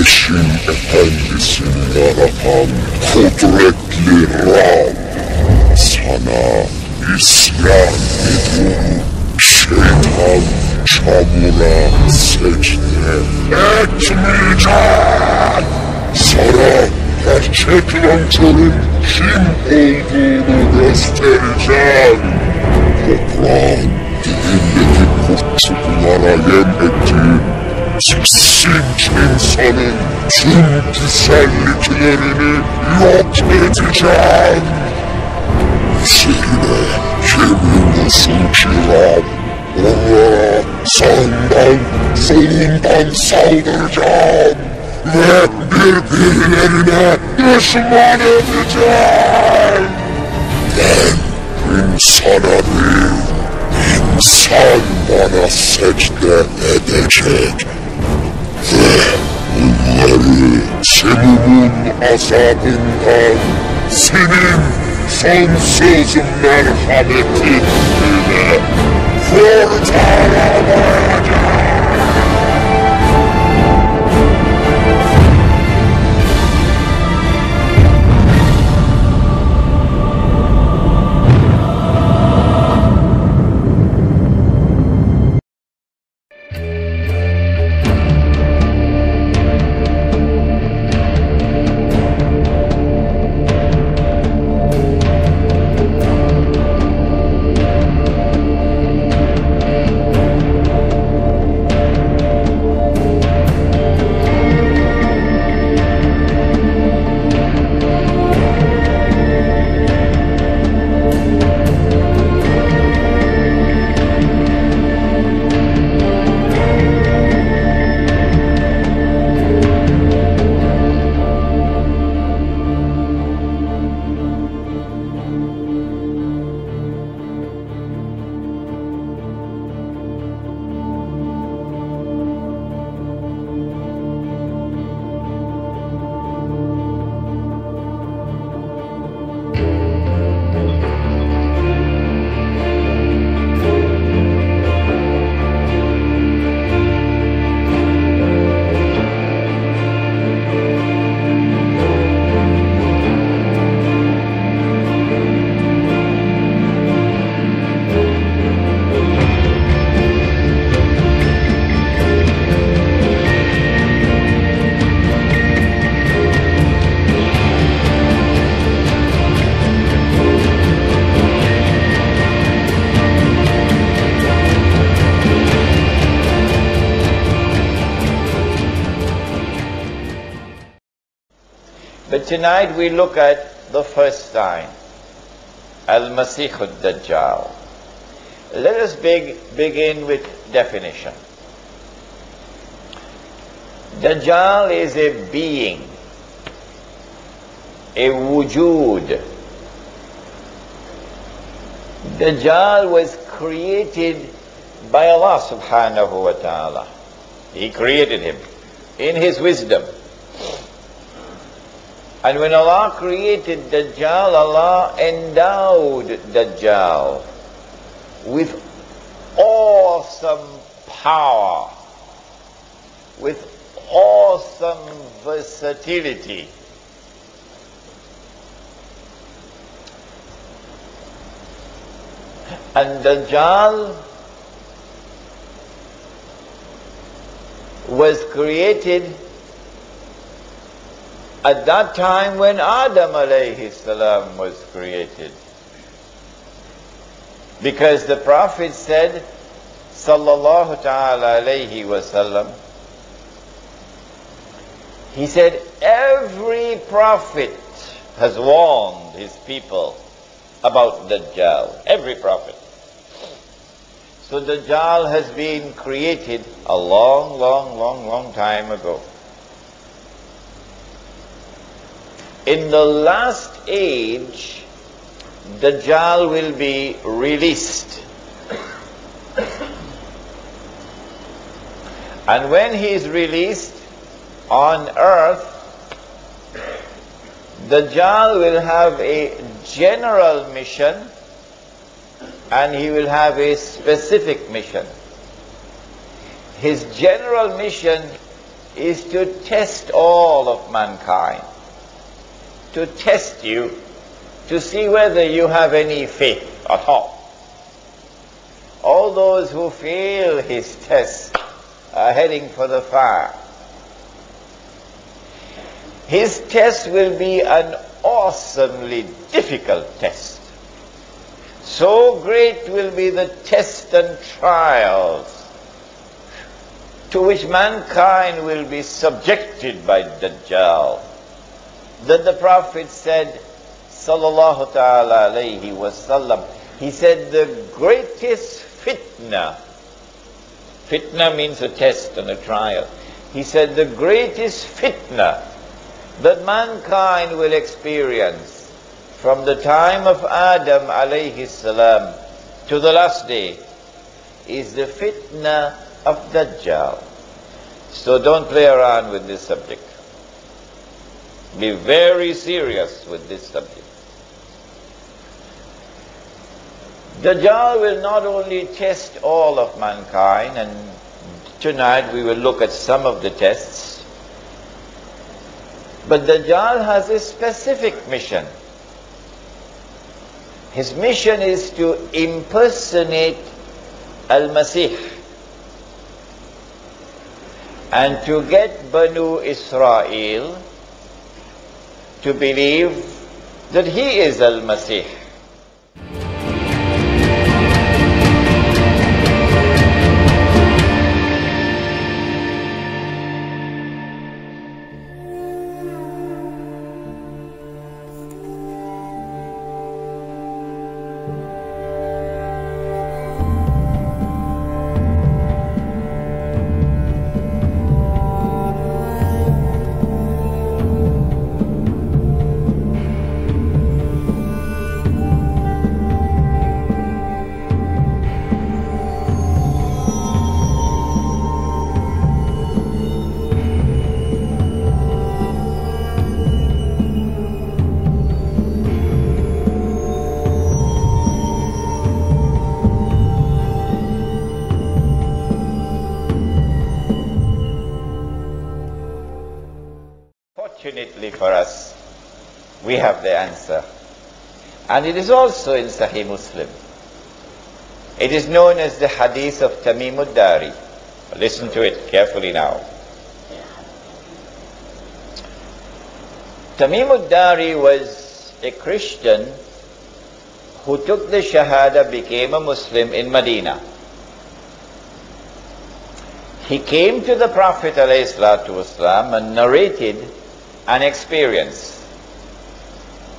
Ateşin efendisi yaratan kudretli Rab, sana isyan ediyorum. Şeytan çamura secde etmeyecek. Sana gerçek nankörün kim olduğunu göstereceğim. Toprağın dibindeki kurtçuklara yem ettiğin tiksinç insanın tüm güzelliklerini yok edeceğim. Üzerine yemin olsun ki Rab, onlara sağından solundan saldıracağım ve birbirlerine düşman edeceğim. Ben insana değil, insan bana secde edecek ve onları Semum'un azabından senin sonsuz merhametinle kurtaramayacak. But tonight we look at the first sign, Al-Masih al-Dajjal. Let us begin with definition. Dajjal is a being, a wujud. Dajjal was created by Allah subhanahu wa ta'ala. He created him in His wisdom. And when Allah created Dajjal, Allah endowed Dajjal with awesome power, with awesome versatility. And Dajjal was created at that time when Adam alayhi salam was created. Because the Prophet said, sallallahu ta'ala alayhi wasallam, he said, every prophet has warned his people about Dajjal. Every prophet. So Dajjal has been created a long time ago. In the last age, Dajjal will be released. And when he is released on earth, Dajjal will have a general mission and he will have a specific mission. His general mission is to test all of mankind, to test you, to see whether you have any faith at all. All those who fail his test are heading for the fire. His test will be an awesomely difficult test. So great will be the tests and trials to which mankind will be subjected by Dajjal, that the Prophet said, sallallahu ta'ala alayhi wa sallam, he said the greatest fitna means a test and a trial. He said the greatest fitna that mankind will experience from the time of Adam alayhi salam to the last day is the fitna of Dajjal. So don't play around with this subject. Be very serious with this subject. Dajjal will not only test all of mankind, and tonight we will look at some of the tests, but Dajjal has a specific mission. His mission is to impersonate Al-Masih and to get Banu Israel to believe that he is Al-Masih. Fortunately for us, we have the answer. And it is also in Sahih Muslim. It is known as the hadith of Tamim ad-Dari. Listen to it carefully now. Tamim ad-Dari was a Christian who took the Shahada, became a Muslim in Medina. He came to the Prophet ﷺ and narrated an experience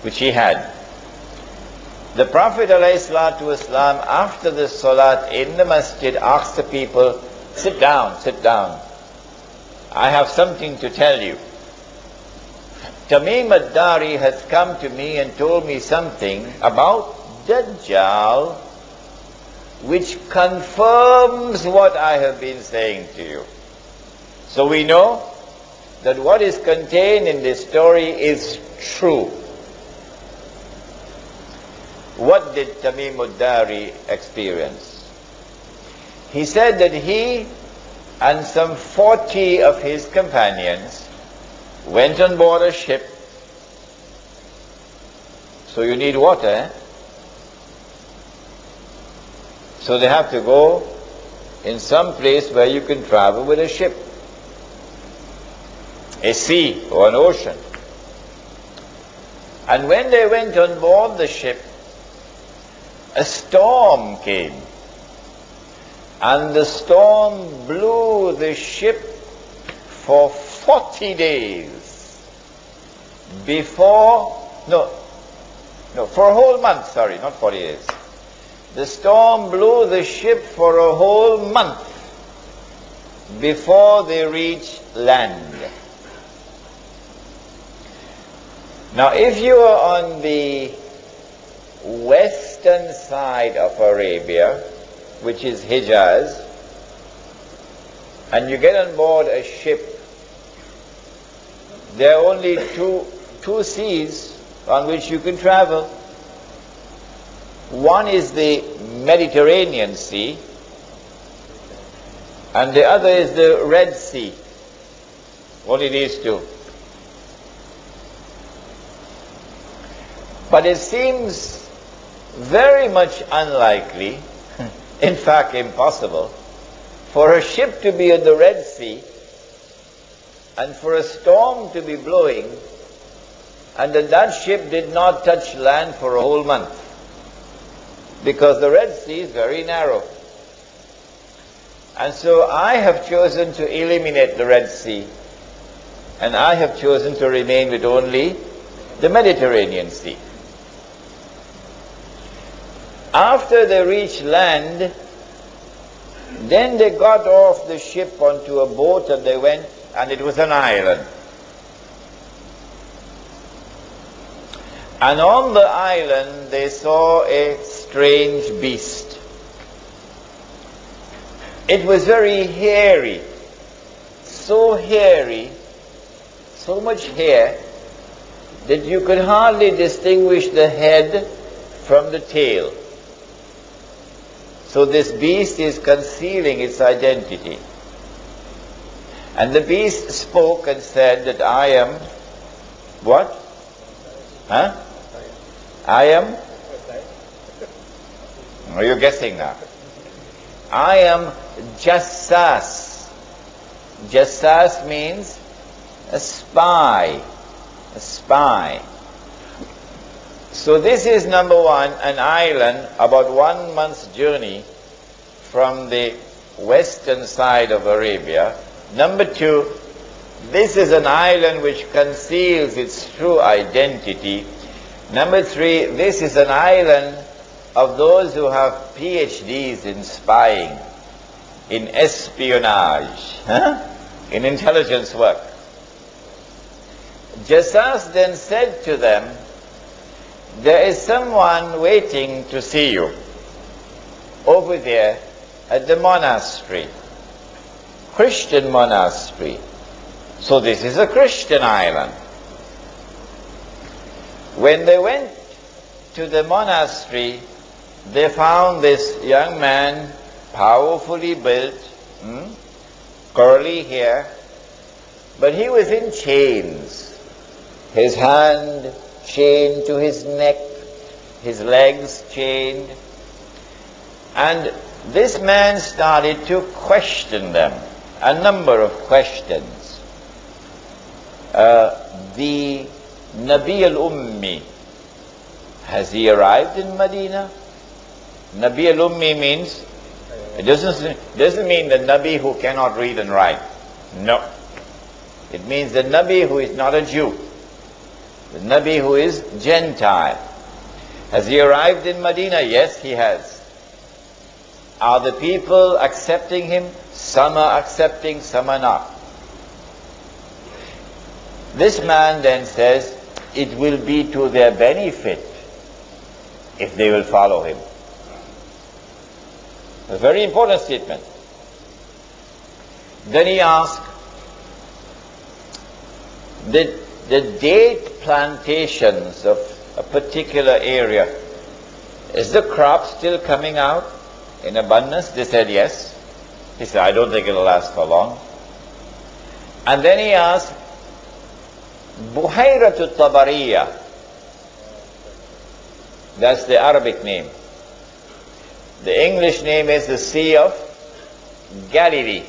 which he had. The Prophet ﷺ, after the Salat in the masjid, asked the people, sit down, sit down. I have something to tell you. Tamim ad-Dari has come to me and told me something about Dajjal which confirms what I have been saying to you. So we know that what is contained in this story is true. What did Tamim ad-Dari experience? He said that he and some 40 of his companions went on board a ship. So you need water, eh? So they have to go in some place where you can travel with a ship, a sea or an ocean. And when they went on board the ship, a storm came, and the storm blew the ship for 40 days for a whole month, sorry, not 40 days. The storm blew the ship for a whole month before they reached land. Now, if you are on the western side of Arabia, which is Hijaz, and you get on board a ship, there are only two seas on which you can travel. One is the Mediterranean Sea, and the other is the Red Sea. what it is to. But it seems very much unlikely, in fact impossible, for a ship to be in the Red Sea and for a storm to be blowing and that ship did not touch land for a whole month, because the Red Sea is very narrow. And so I have chosen to eliminate the Red Sea, and I have chosen to remain with only the Mediterranean Sea. After they reached land, then they got off the ship onto a boat and they went, and it was an island. And on the island they saw a strange beast. It was very hairy, so much hair, that you could hardly distinguish the head from the tail. So this beast is concealing its identity. And the beast spoke and said that I am what? Huh? I am? Are you guessing now? I am Jassas. Jassas means a spy. A spy. So this is, number one, an island about 1 month's journey from the western side of Arabia. Number two, this is an island which conceals its true identity. Number three, this is an island of those who have PhDs in spying, in espionage, in intelligence work. Jassas then said to them, there is someone waiting to see you over there at the monastery, Christian monastery. So this is a Christian island. When they went to the monastery, they found this young man, powerfully built, curly hair, but he was in chains. His hand chained to his neck, his legs chained. And this man started to question them, a number of questions. The Nabi al-Ummi, has he arrived in Medina? Nabi al-Ummi means, it doesn't mean the Nabi who cannot read and write. No. It means the Nabi who is not a Jew. The Nabi who is Gentile. Has he arrived in Medina? Yes, he has. Are the people accepting him? Some are accepting, some are not. This man then says, it will be to their benefit if they will follow him. A very important statement. Then he asked, the date plantations of a particular area, is the crop still coming out in abundance? They said yes. He said, I don't think it'll last for long. And then he asked, Buhayratu Tabariya, that's the Arabic name. The English name is the Sea of Galilee.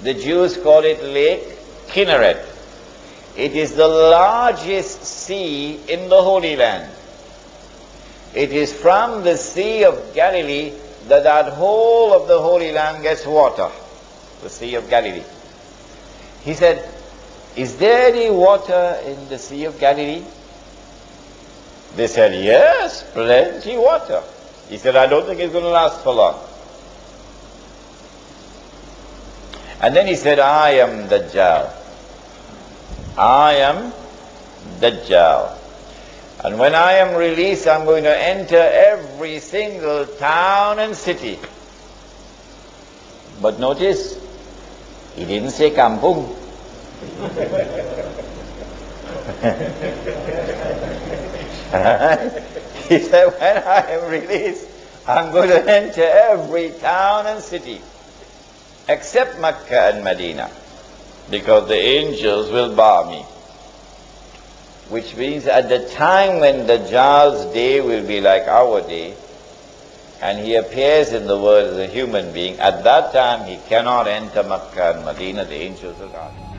The Jews call it Lake Kinneret. It is the largest sea in the Holy Land. It is from the Sea of Galilee that whole of the Holy Land gets water. The Sea of Galilee. He said, is there any water in the Sea of Galilee? They said, yes, plenty water. He said, I don't think it's going to last for long. And then he said, I am Dajjal. I am Dajjal. And when I am released, I'm going to enter every single town and city. But notice, he didn't say kampung. He said, when I am released, I'm going to enter every town and city, except Mecca and Medina. because the angels will bar me. Which means at the time when Dajjal's day will be like our day, and he appears in the world as a human being, at that time he cannot enter Makkah and Medina, the angels will guard him.